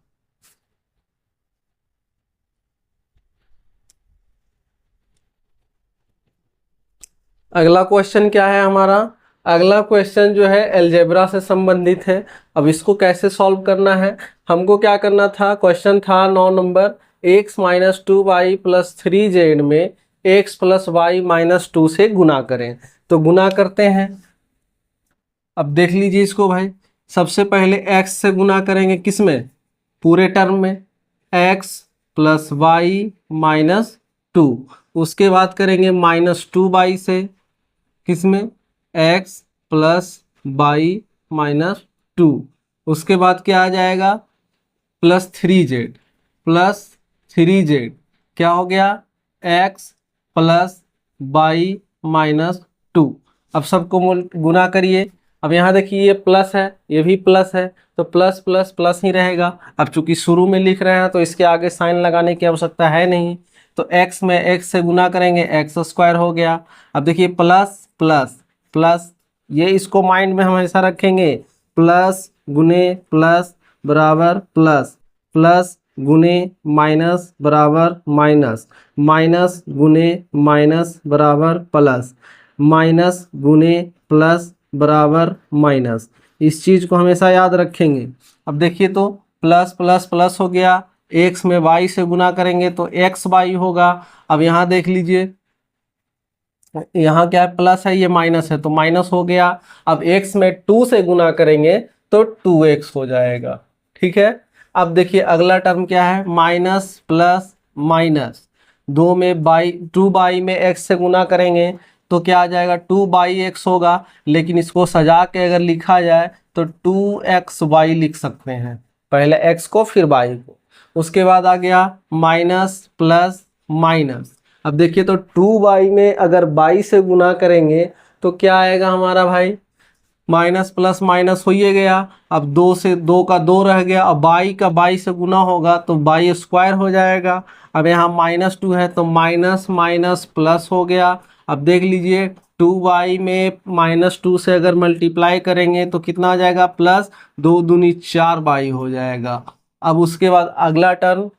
अगला क्वेश्चन क्या है हमारा, अगला क्वेश्चन जो है अलजेब्रा से संबंधित है। अब इसको कैसे सॉल्व करना है, हमको क्या करना था, क्वेश्चन था 9 नंबर, x - 2y + 3z में x + y - 2 से गुना करें। तो गुना करते हैं। अब देख लीजिए इसको भाई, सबसे पहले x से गुना करेंगे, किस में, पूरे टर्म में, x plus Y minus two. उसके बाद करेंगे -2y से, किस में, x plus Y minus two. उसके बाद क्या आ जाएगा, +3z, +3z क्या हो गया, x plus Y minus two. अब सबको गुना करिए। अब यहाँ देखिए ये प्लस है, ये भी प्लस है, तो प्लस प्लस प्लस ही रहेगा। अब चूंकि शुरू में लिख रहे हैं तो इसके आगे साइन लगाने की आवश्यकता है नहीं, तो x में x से गुना करेंगे, एक्स स्क्वायर हो गया। अब देखिए प्लस प्लस प्लस, ये इसको माइंड में हमेशा रखेंगे, प्लस गुने प्लस बराबर प्लस, प्लस गुने माइनस बराबर माइनस, माइनस गुने माइनस बराबर प्लस, माइनस गुने प्लस बराबर माइनस। इस चीज़ को हमेशा याद रखेंगे। अब देखिए तो प्लस प्लस प्लस हो गया, एक्स में वाई से गुना करेंगे तो एक्स वाई होगा। अब यहाँ देख लीजिए, यहाँ क्या है, प्लस है, ये माइनस है, तो माइनस हो गया। अब x में 2 से गुना करेंगे तो 2x हो जाएगा। ठीक है। अब देखिए अगला टर्म क्या है, माइनस प्लस माइनस, 2 में बाई 2 में x से गुना करेंगे तो क्या आ जाएगा, 2/x होगा। लेकिन इसको सजा के अगर लिखा जाए तो 2xy लिख सकते हैं, पहले x को फिर y को। उसके बाद आ गया माइनस प्लस माइनस। अब देखिए तो 2y में अगर बाई से गुना करेंगे तो क्या आएगा हमारा भाई, माइनस प्लस माइनस हो ही गया। अब 2 से 2 का 2 रह गया, अब बाई का बाई से गुना होगा तो बाई स्क्वायर हो जाएगा। अब यहाँ -2 है तो माइनस माइनस प्लस हो गया। अब देख लीजिए 2y में -2 से अगर मल्टीप्लाई करेंगे तो कितना आ जाएगा, प्लस 2 दूनी 4y हो जाएगा। अब उसके बाद अगला टर्म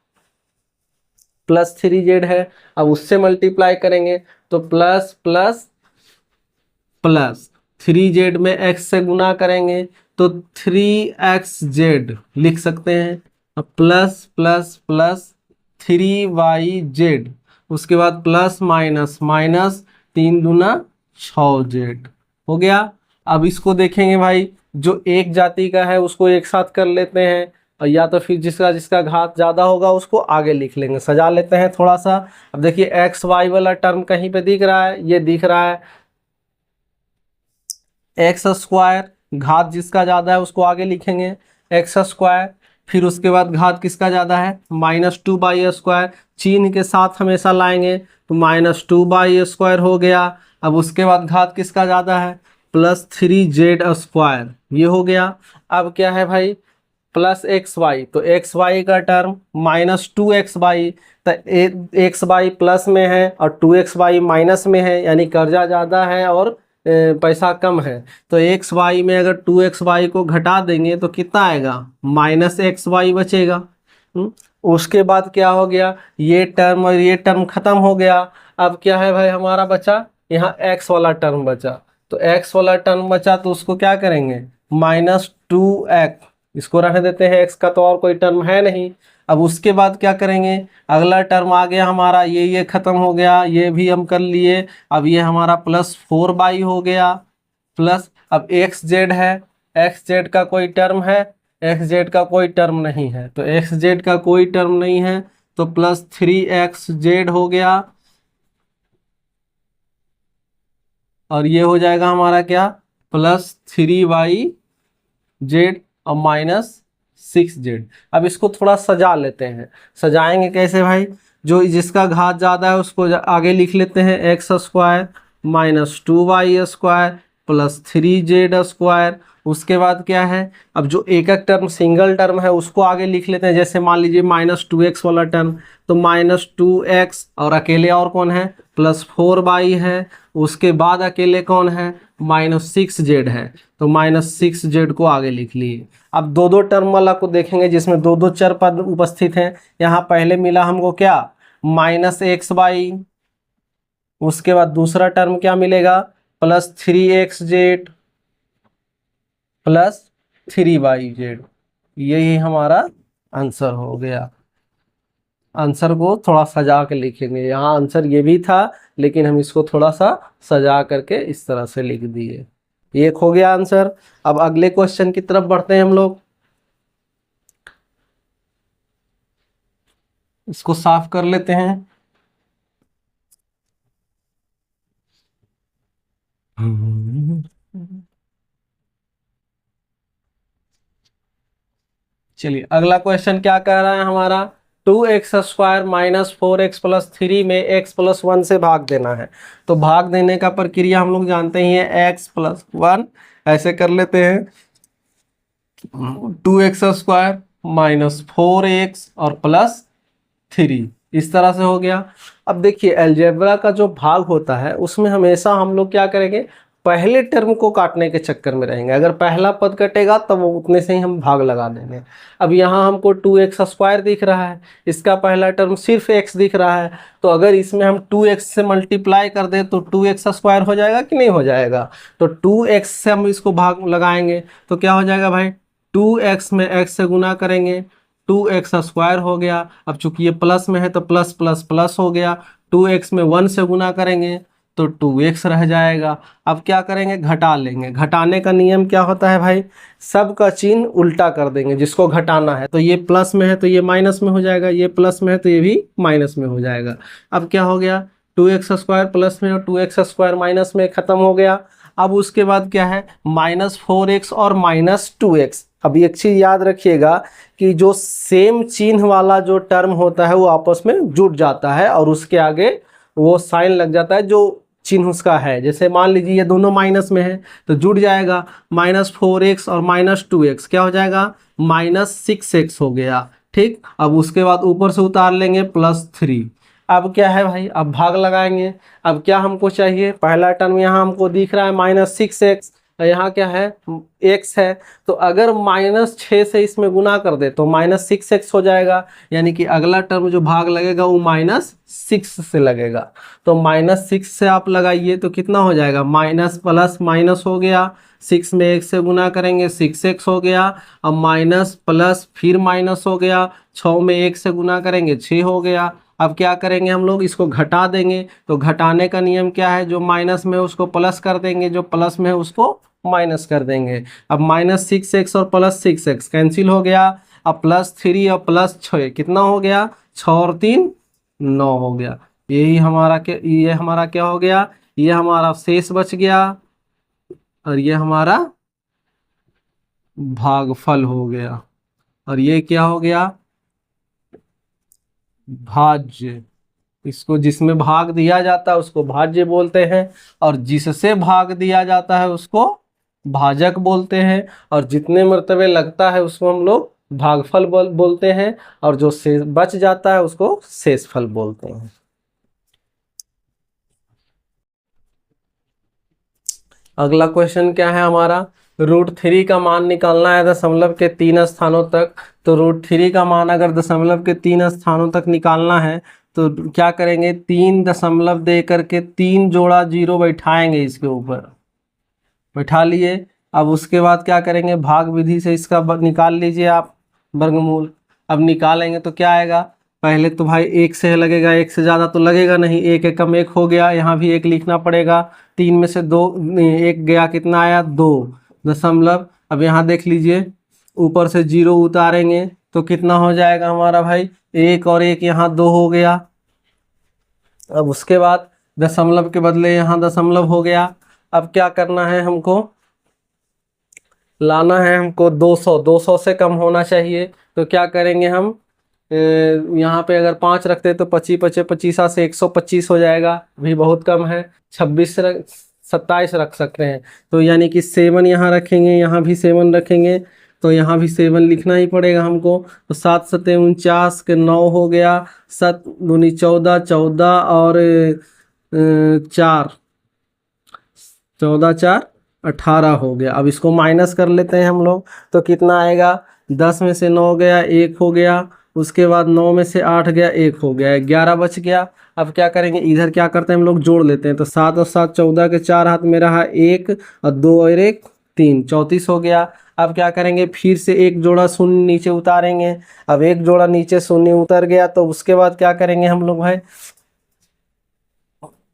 +3z है, अब उससे मल्टीप्लाई करेंगे तो प्लस प्लस प्लस 3z में x से गुना करेंगे तो 3xz लिख सकते हैं। अब प्लस प्लस प्लस 3yz, उसके बाद प्लस माइनस माइनस 3 दूना 6z हो गया। अब इसको देखेंगे भाई, जो एक जाति का है उसको एक साथ कर लेते हैं, और या तो फिर जिसका जिसका घात ज़्यादा होगा उसको आगे लिख लेंगे, सजा लेते हैं थोड़ा सा। अब देखिए एक्स वाई वाला टर्म कहीं पे दिख रहा है, ये दिख रहा है एक्स स्क्वायर, घात जिसका ज़्यादा है उसको आगे लिखेंगे एक्स स्क्वायर। फिर उसके बाद घात किसका ज़्यादा है, -2/स्क्वायर, चिन्ह के साथ हमेशा लाएंगे तो -2/स्क्वायर हो गया। अब उसके बाद घात किसका ज़्यादा है, +3z² ये हो गया। अब क्या है भाई, +xy, तो xy का टर्म -2xy, तो xy प्लस में है और 2xy माइनस में है, यानी कर्जा ज़्यादा है और पैसा कम है। तो xy में अगर 2xy को घटा देंगे तो कितना आएगा, -xy बचेगा। उसके बाद क्या हो गया, ये टर्म और ये टर्म खत्म हो गया। अब क्या है भाई हमारा बचा, यहाँ x वाला टर्म बचा, तो x वाला टर्म बचा तो उसको क्या करेंगे, -2x, इसको रहने देते हैं, x का तो और कोई टर्म है नहीं। अब उसके बाद क्या करेंगे, अगला टर्म आ गया हमारा, ये ख़त्म हो गया, ये भी हम कर लिए। अब ये हमारा +4y हो गया, प्लस अब xz है, xz का कोई टर्म है, xz का कोई टर्म नहीं है, तो xz का कोई टर्म नहीं है तो +3xz हो गया। और ये हो जाएगा हमारा क्या, +3yz और -6z। अब इसको थोड़ा सजा लेते हैं, सजाएंगे कैसे भाई, जो जिसका घात ज़्यादा है उसको आगे लिख लेते हैं, x² -2y² +3z²। उसके बाद क्या है, अब जो एकक टर्म सिंगल टर्म है उसको आगे लिख लेते हैं, जैसे मान लीजिए -2x वाला टर्म, तो -2x और अकेले और कौन है, +4y है। उसके बाद अकेले कौन है, -6z है, तो -6z को आगे लिख लिए। अब दो दो टर्म वाला को देखेंगे जिसमें दो दो चर पद उपस्थित हैं। यहाँ पहले मिला हमको क्या, -xy, उसके बाद दूसरा टर्म क्या मिलेगा, +3xz +3yz। यही हमारा आंसर हो गया। आंसर को थोड़ा सजा के लिखेंगे, यहाँ आंसर ये भी था लेकिन हम इसको थोड़ा सा सजा करके इस तरह से लिख दिए। एक हो गया आंसर। अब अगले क्वेश्चन की तरफ बढ़ते हैं हम लोग। इसको साफ कर लेते हैं। चलिए अगला क्वेश्चन क्या कह रहा है हमारा, 2x² माइनस 4x प्लस 3 में x+1 से भाग देना है। तो भाग देने का प्रक्रिया हम लोग जानते ही है, x+1 ऐसे कर लेते हैं, 2x² माइनस 4x और प्लस 3, इस तरह से हो गया। अब देखिए अलजेब्रा का जो भाग होता है उसमें हमेशा हम लोग क्या करेंगे, पहले टर्म को काटने के चक्कर में रहेंगे। अगर पहला पद कटेगा तब वो उतने से ही हम भाग लगा देंगे। अब यहाँ हमको 2x² दिख रहा है, इसका पहला टर्म सिर्फ x दिख रहा है, तो अगर इसमें हम 2x से मल्टीप्लाई कर दें तो 2x² हो जाएगा कि नहीं हो जाएगा। तो 2x से हम इसको भाग लगाएंगे तो क्या हो जाएगा भाई, 2x में x से गुना करेंगे, 2x² हो गया। अब चूंकि ये प्लस में है तो प्लस प्लस प्लस हो गया, 2x में 1 से गुना करेंगे तो 2x रह जाएगा। अब क्या करेंगे, घटा लेंगे। घटाने का नियम क्या होता है भाई, सब का चिन्ह उल्टा कर देंगे। जिसको घटाना है तो ये प्लस में है तो ये माइनस में हो जाएगा, ये प्लस में है तो ये भी माइनस में हो जाएगा। अब क्या हो गया, 2x² प्लस में और 2x² माइनस में खत्म हो गया। अब उसके बाद क्या है, -4x और -2x। अब एक चीज याद रखिएगा कि जो सेम चिन्ह वाला जो टर्म होता है वो आपस में जुड़ जाता है और उसके आगे वो साइन लग जाता है जो चिन्ह उसका है। जैसे मान लीजिए ये दोनों माइनस में है तो जुड़ जाएगा, -4x और -2x क्या हो जाएगा, -6x हो गया। ठीक, अब उसके बाद ऊपर से उतार लेंगे +3। अब क्या है भाई, अब भाग लगाएंगे। अब क्या हमको चाहिए, पहला टर्म यहाँ हमको दिख रहा है -6x, यहाँ क्या है x है, तो अगर -6 से इसमें गुना कर दे तो -6x हो जाएगा। यानी कि अगला टर्म जो भाग लगेगा वो -6 से लगेगा। तो -6 से आप लगाइए तो कितना हो जाएगा, माइनस प्लस माइनस हो गया, 6 में 1 से गुना करेंगे 6x हो गया। अब माइनस प्लस फिर माइनस हो गया, 6 में 1 से गुना करेंगे 6 हो गया। अब क्या करेंगे हम लोग, इसको घटा देंगे। तो घटाने का नियम क्या है, जो माइनस में है उसको प्लस कर देंगे, जो प्लस में है उसको माइनस कर देंगे। अब -6x और +6x कैंसिल हो गया। अब +3 और +6 कितना हो गया, 6 और 3 9 हो गया। यही हमारा क्या, ये हमारा क्या हो गया, ये हमारा शेष बच गया और ये हमारा भागफल हो गया। और ये क्या हो गया, भाज्य। इसको जिसमें भाग दिया जाता है उसको भाज्य बोलते हैं, और जिससे भाग दिया जाता है उसको भाजक बोलते हैं, और जितने मर्तबे लगता है उसको हम लोग भागफल बोलते हैं, और जो शेष बच जाता है उसको शेषफल बोलते हैं। अगला क्वेश्चन क्या है हमारा, √3 का मान निकालना है दशमलव के 3 स्थानों तक। तो √3 का मान अगर दशमलव के 3 स्थानों तक निकालना है तो क्या करेंगे, 3 दशमलव दे करके 3 जोड़ा 0 बैठाएंगे, इसके ऊपर बैठा लिए। अब उसके बाद क्या करेंगे, भाग विधि से इसका निकाल लीजिए आप वर्गमूल। अब निकालेंगे तो क्या आएगा, पहले तो भाई 1 से लगेगा, 1 से ज़्यादा तो लगेगा नहीं, 1 एकम 1 हो गया, यहाँ भी 1 लिखना पड़ेगा। 3 में से 2 1 गया, कितना आया 2 दशमलव। अब यहाँ देख लीजिए ऊपर से 0 उतारेंगे तो कितना हो जाएगा हमारा भाई, 1 और 1 यहाँ 2 हो गया। अब उसके बाद दशमलव के बदले यहाँ दशमलव हो गया। अब क्या करना है हमको, लाना है हमको 200, 200 से कम होना चाहिए। तो क्या करेंगे हम, यहाँ पे अगर 5 रखते तो 25 25 25 से 125 हो जाएगा, भी बहुत कम है। 26 रख 27 रख सकते हैं, तो यानी कि 7 यहाँ रखेंगे, यहाँ भी 7 रखेंगे, तो यहाँ भी 7 लिखना ही पड़ेगा हमको। तो 7 सत्ते 49 के 9 हो गया, 7 दूनी 14, 14 और 4 14 4 18 हो गया। अब इसको माइनस कर लेते हैं हम लोग, तो कितना आएगा, 10 में से 9 गया 1 हो गया, उसके बाद 9 में से 8 गया 1 हो गया, 11 बच गया। अब क्या करेंगे, इधर क्या करते हैं हम लोग जोड़ लेते हैं। तो 7 और 7 14 के 4 हाथ में रहा 1 और 2 और 1 3 34 हो गया। अब क्या करेंगे, फिर से एक जोड़ा शून्य नीचे उतारेंगे। अब एक जोड़ा नीचे शून्य उतर गया तो उसके बाद क्या करेंगे हम लोग भाई,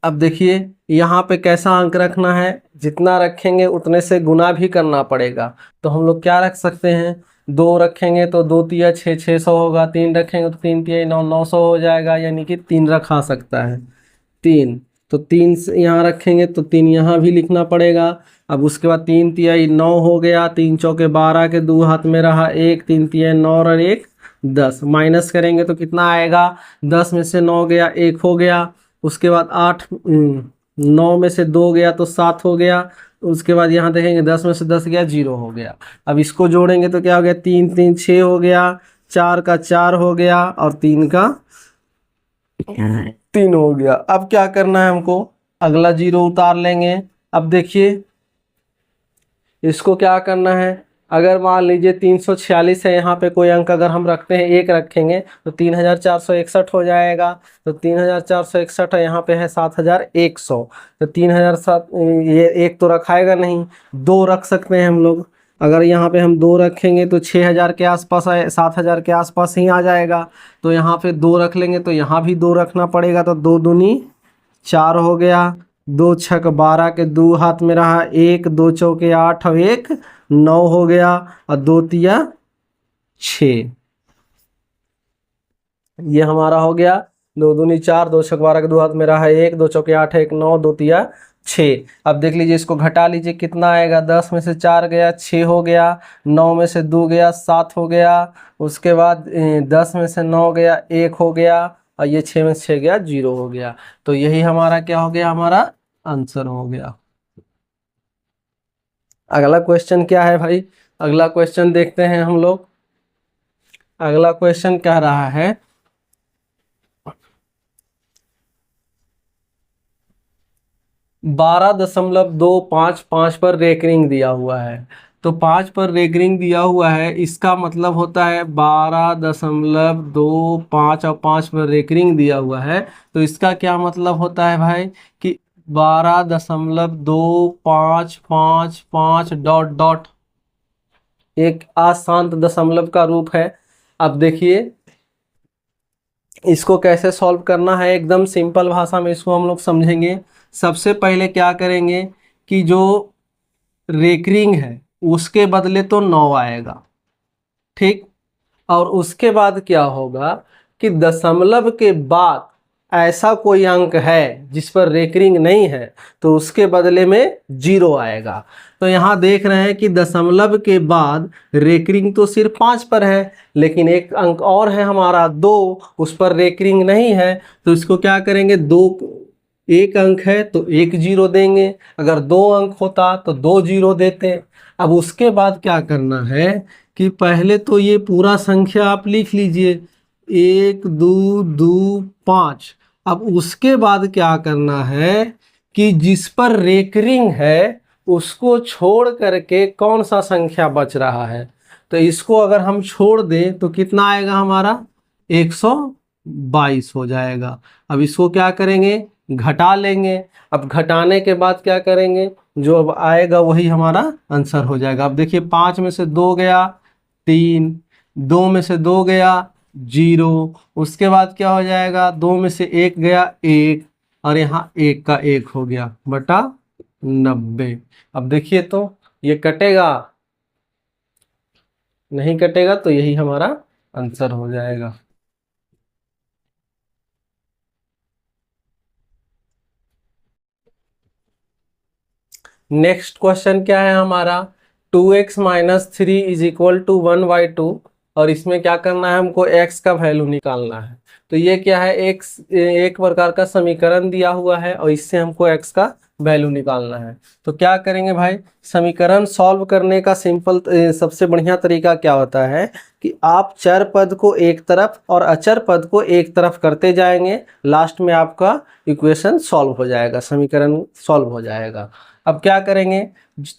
अब देखिए यहाँ पे कैसा अंक रखना है, जितना रखेंगे उतने से गुना भी करना पड़ेगा। तो हम लोग क्या रख सकते हैं, 2 रखेंगे तो 2 तिया 6, 600 होगा, 3 रखेंगे तो 3 तिया 9, 900 हो जाएगा, यानी कि 3 रखा सकता है। 3 तो 3 यहाँ रखेंगे तो 3 यहाँ भी लिखना पड़ेगा। अब उसके बाद 3 तिहाई 9 हो गया, 3 चौके 12 के 2 हाथ में रहा 1, 3 तिहाई 9 और 1 10, माइनस करेंगे तो कितना आएगा, 10 में से 9 गया 1 हो गया। उसके बाद 8 9 में से 2 गया तो 7 हो गया। उसके बाद यहाँ देखेंगे 10 में से 10 गया 0 हो गया। अब इसको जोड़ेंगे तो क्या हो गया, 3 3 6 हो गया, 4 का 4 हो गया और 3 का 3 हो गया। अब क्या करना है हमको, अगला 0 उतार लेंगे। अब देखिए इसको क्या करना है, अगर मान लीजिए 346 है, यहाँ पे कोई अंक अगर हम रखते हैं 1 रखेंगे तो 3461 हो जाएगा। तो 3461 है, यहाँ पे है 7100, तो 3007, ये 1 तो रखाएगा नहीं, 2 रख सकते हैं हम लोग। अगर यहाँ पे हम 2 रखेंगे तो 6000 के आसपास आए, 7000 के आसपास ही आ जाएगा। तो यहाँ पे 2 रख लेंगे तो यहाँ भी 2 रखना पड़ेगा, तो 2 दूनी 4 हो गया, 2 छक 12 के 2 हाथ में रहा 1, 2 चौके 8 और 1 9 हो गया और 2 तिया 6, ये हमारा हो गया। 2 दूनी 4, 2 छक 12 के 2 हाथ में रहा 1, 2 चौके 8 1 9, 2 तिया 6। अब देख लीजिए इसको घटा लीजिए कितना आएगा, 10 में से 4 गया 6 हो गया, 9 में से 2 गया 7 हो गया। उसके बाद 10 में से 9 गया 1 हो गया और ये 6 में से 6 गया 0 हो गया। तो यही हमारा क्या हो गया, हमारा आंसर हो गया। अगला क्वेश्चन क्या है भाई, अगला क्वेश्चन देखते हैं हम लोग। अगला क्वेश्चन कह रहा है 12.255 पर रेकरिंग दिया हुआ है। तो 5 पर रेकरिंग दिया हुआ है, इसका मतलब होता है 12.25 और 5 पर रेकरिंग दिया हुआ है। तो इसका क्या मतलब होता है भाई कि 12.255 डॉट डॉट एक अशांत दशमलव का रूप है। अब देखिए इसको कैसे सॉल्व करना है, एकदम सिंपल भाषा में इसको हम लोग समझेंगे। सबसे पहले क्या करेंगे कि जो रेकरिंग है उसके बदले तो 9 आएगा, ठीक। और उसके बाद क्या होगा कि दशमलव के बाद ऐसा कोई अंक है जिस पर रेकरिंग नहीं है तो उसके बदले में 0 आएगा। तो यहाँ देख रहे हैं कि दशमलव के बाद रेकरिंग तो सिर्फ 5 पर है, लेकिन एक अंक और है हमारा 2, उस पर रेकरिंग नहीं है। तो इसको क्या करेंगे, 2 एक अंक है तो 1 0 देंगे, अगर 2 अंक होता तो 2 0 देते। अब उसके बाद क्या करना है कि पहले तो ये पूरा संख्या आप लिख लीजिए 1 2 2 5। अब उसके बाद क्या करना है कि जिस पर रेकरिंग है उसको छोड़ करके कौन सा संख्या बच रहा है, तो इसको अगर हम छोड़ दें तो कितना आएगा हमारा 122 हो जाएगा। अब इसको क्या करेंगे, घटा लेंगे। अब घटाने के बाद क्या करेंगे, जो अब आएगा वही हमारा आंसर हो जाएगा। अब देखिए 5 में से 2 गया 3, 2 में से 2 गया 0, उसके बाद क्या हो जाएगा, 2 में से 1 गया 1 और यहाँ 1 का 1 हो गया बटा 90। अब देखिए तो ये कटेगा, नहीं कटेगा, तो यही हमारा आंसर हो जाएगा। नेक्स्ट क्वेश्चन क्या है हमारा, 2x minus 3 is equal to 1/2, और इसमें क्या करना है, हमको x का वैल्यू निकालना है। तो ये क्या है, x एक प्रकार का समीकरण दिया हुआ है और इससे हमको x का वैल्यू निकालना है। तो क्या करेंगे भाई, समीकरण सॉल्व करने का सिंपल सबसे बढ़िया तरीका क्या होता है कि आप चर पद को एक तरफ और अचर पद को एक तरफ करते जाएंगे, लास्ट में आपका इक्वेशन सॉल्व हो जाएगा, समीकरण सॉल्व हो जाएगा। अब क्या करेंगे,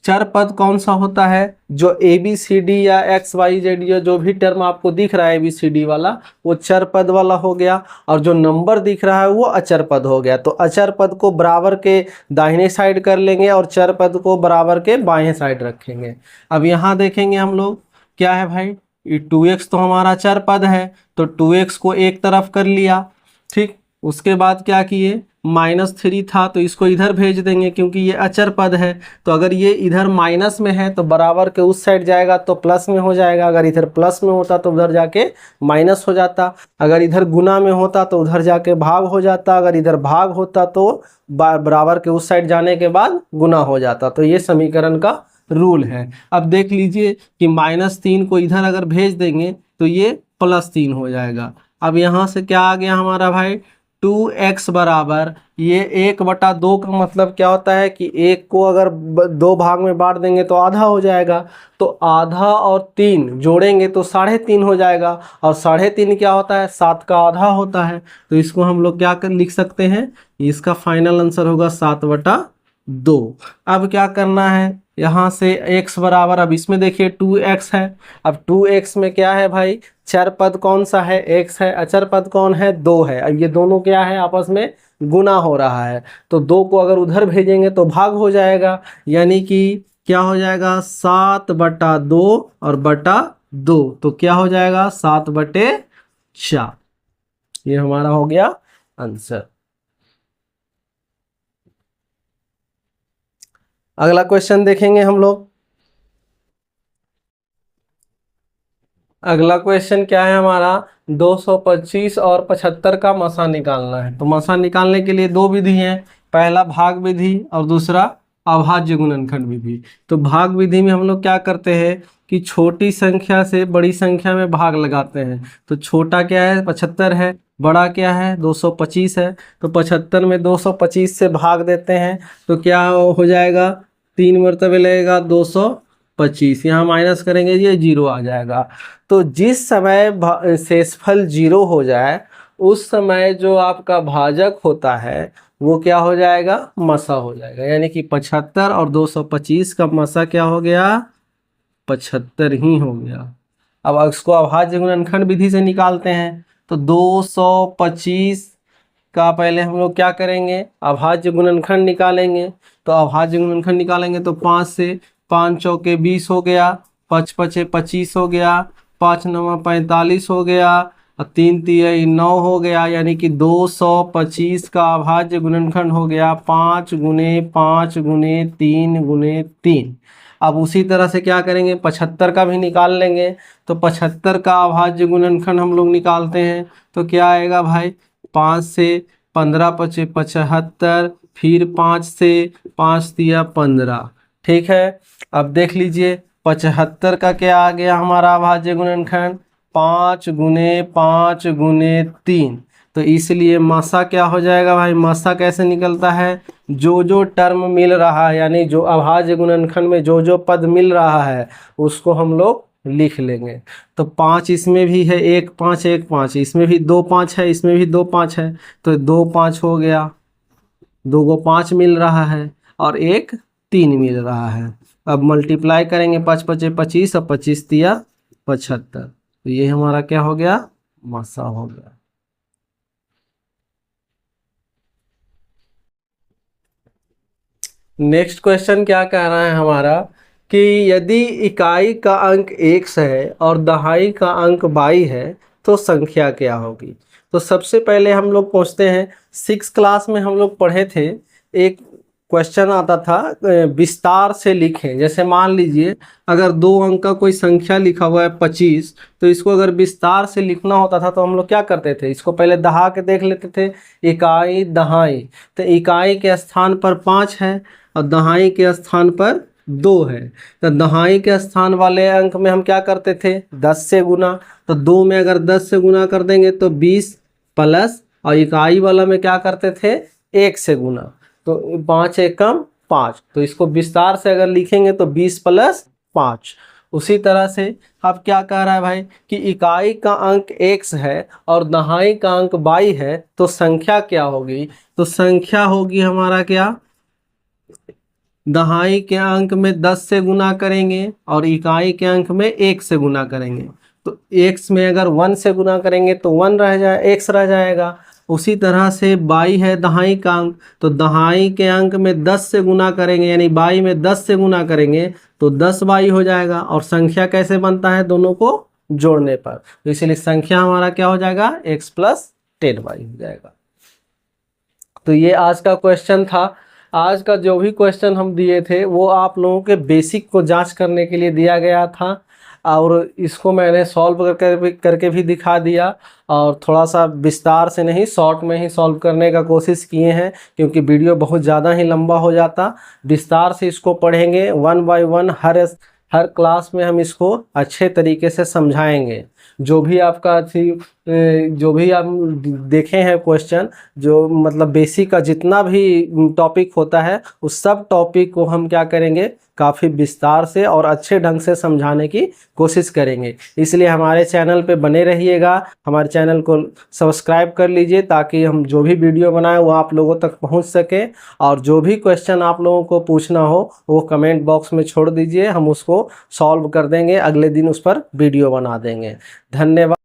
चर पद कौन सा होता है, जो ए बी सी डी या एक्स वाई जेड या जो भी टर्म आपको दिख रहा है ए बी सी डी वाला, वो चर पद वाला हो गया, और जो नंबर दिख रहा है वो अचर पद हो गया। तो अचर पद को बराबर के दाहिने साइड कर लेंगे और चर पद को बराबर के बाएं साइड रखेंगे। अब यहाँ देखेंगे हम लोग क्या है भाई, 2x तो हमारा चर पद है, तो 2x को एक तरफ कर लिया, ठीक। उसके बाद क्या किए, -3 था तो इसको इधर भेज देंगे क्योंकि ये अचर पद है। तो अगर ये इधर माइनस में है तो बराबर के उस साइड जाएगा तो प्लस में हो जाएगा, अगर इधर प्लस में होता तो उधर जाके माइनस हो जाता, अगर इधर गुना में होता तो उधर जाके भाग हो जाता, अगर इधर भाग होता तो बराबर के उस साइड जाने के बाद गुना हो जाता। तो ये समीकरण का रूल है। अब देख लीजिए कि -3 को इधर अगर भेज देंगे तो ये +3 हो जाएगा। अब यहाँ से क्या आ गया हमारा भाई, 2x बराबर ये 1/2 का मतलब क्या होता है कि 1 को अगर 2 भाग में बांट देंगे तो आधा हो जाएगा, तो आधा और 3 जोड़ेंगे तो 3.5 हो जाएगा, और 3.5 क्या होता है, 7 का आधा होता है। तो इसको हम लोग क्या कर लिख सकते हैं, इसका फाइनल आंसर होगा 7/2। अब क्या करना है, यहाँ से x बराबर, अब इसमें देखिए 2x है, अब 2x में क्या है भाई, चर पद कौन सा है, x है, अचर पद कौन है, 2 है। अब ये दोनों क्या है, आपस में गुना हो रहा है, तो 2 को अगर उधर भेजेंगे तो भाग हो जाएगा, यानी कि क्या हो जाएगा 7/2 और बटा 2, तो क्या हो जाएगा 7/4। ये हमारा हो गया आंसर। अगला क्वेश्चन देखेंगे हम लोग। अगला क्वेश्चन क्या है हमारा, 225 और 75 का मसा निकालना है। तो मसा निकालने के लिए दो विधि हैं, पहला भाग विधि और दूसरा अभाज्य गुणनखंड विधि। तो भाग विधि में हम लोग क्या करते हैं कि छोटी संख्या से बड़ी संख्या में भाग लगाते हैं। तो छोटा क्या है 75 है, बड़ा क्या है 225 है, तो 75 में 225 से भाग देते हैं तो क्या हो जाएगा, 3 मरतबे लगेगा 225, यहाँ माइनस करेंगे ये 0 आ जाएगा। तो जिस समय शेषफल 0 हो जाए उस समय जो आपका भाजक होता है वो क्या हो जाएगा, मसा हो जाएगा, यानी कि 75 और 225 का मसा क्या हो गया, 75 ही हो गया। अब इसको अभाज्य गुणनखंड विधि से निकालते हैं। तो 225 का पहले हम लोग क्या करेंगे, अभाज्य गुणनखंड निकालेंगे। तो अभाज्य गुणनखंड निकालेंगे तो 5 से 5 चौके 20 हो गया, 5 पचे 25 हो गया, 5 नवा 45 हो गया, और 3 तिहाई 9 हो गया, यानी कि 225 का अभाज्य गुणनखंड हो गया 5 गुने 5 गुने 3 गुने 3। अब उसी तरह से क्या करेंगे, 75 का भी निकाल लेंगे। तो 75 का अभाज्य गुणनखंड हम लोग निकालते हैं तो क्या आएगा भाई, 5 से 15 पचे 75, फिर 5 से 5 तिया 15। ठीक है, अब देख लीजिए 75 का क्या आ गया हमारा अभाज्य गुणनखंड, 5 गुने 5 गुने 3। तो इसलिए मसा क्या हो जाएगा भाई, मसा कैसे निकलता है, जो जो टर्म मिल रहा है, यानी जो अभाज्य गुणनखंड में जो जो पद मिल रहा है उसको हम लोग लिख लेंगे। तो 5 इसमें भी है, 1 5 1 5, इसमें भी 2 5 है, इसमें भी 2 5 है, तो 2 5 हो गया, 2 को 5 मिल रहा है और 1 3 मिल रहा है। अब मल्टीप्लाई करेंगे, 5 पचे 25 और 25 तिया 75, तो ये हमारा क्या हो गया, मसा हो गया। नेक्स्ट क्वेश्चन क्या कह रहा है हमारा कि यदि इकाई का अंक x है और दहाई का अंक y है तो संख्या क्या होगी। तो सबसे पहले हम लोग पूछते हैं, 6 क्लास में हम लोग पढ़े थे, एक क्वेश्चन आता था विस्तार से लिखें। जैसे मान लीजिए अगर 2 अंक का कोई संख्या लिखा हुआ है 25, तो इसको अगर विस्तार से लिखना होता था तो हम लोग क्या करते थे, इसको पहले दहा के देख लेते थे, इकाई दहाई। तो इकाई के स्थान पर 5 है और दहाई के स्थान पर 2 है। तो दहाई के स्थान वाले अंक में हम क्या करते थे, 10 से गुना। तो 2 में अगर 10 से गुना कर देंगे तो 20 प्लस, और इकाई वाला में क्या करते थे 1 से गुना, तो 5 एकम 5। तो इसको विस्तार से अगर लिखेंगे तो 20 प्लस 5। उसी तरह से अब क्या कह रहा है भाई कि इकाई का अंक x है और दहाई का अंक y है तो संख्या क्या होगी। तो संख्या होगी हमारा क्या, दहाई के अंक में 10 से गुना करेंगे और इकाई के अंक में 1 से गुना करेंगे। तो x में अगर 1 से गुना करेंगे तो 1 रह जाए, x रह जाएगा। उसी तरह से y है दहाई का अंक, तो दहाई के अंक में 10 से गुना करेंगे, यानी y में 10 से गुना करेंगे तो 10y हो जाएगा। और संख्या कैसे बनता है, दोनों को जोड़ने पर, तो इसीलिए संख्या हमारा क्या हो जाएगा, x + 10y हो जाएगा। तो ये आज का क्वेश्चन था। आज का जो भी क्वेश्चन हम दिए थे वो आप लोगों के बेसिक को जांच करने के लिए दिया गया था, और इसको मैंने सॉल्व करके भी दिखा दिया, और थोड़ा सा विस्तार से नहीं, शॉर्ट में ही सॉल्व करने का कोशिश किए हैं, क्योंकि वीडियो बहुत ज़्यादा ही लंबा हो जाता। विस्तार से इसको पढ़ेंगे, one by one her class में हम इसको अच्छे तरीके से समझाएंगे। जो भी आपका जो भी आप देखे हैं क्वेश्चन, जो मतलब बेसिक का जितना भी टॉपिक होता है, उस सब टॉपिक को हम क्या करेंगे, काफ़ी विस्तार से और अच्छे ढंग से समझाने की कोशिश करेंगे। इसलिए हमारे चैनल पे बने रहिएगा, हमारे चैनल को सब्सक्राइब कर लीजिए, ताकि हम जो भी वीडियो बनाएं वो आप लोगों तक पहुंच सके। और जो भी क्वेश्चन आप लोगों को पूछना हो वो कमेंट बॉक्स में छोड़ दीजिए, हम उसको सॉल्व कर देंगे, अगले दिन उस पर वीडियो बना देंगे। धन्यवाद।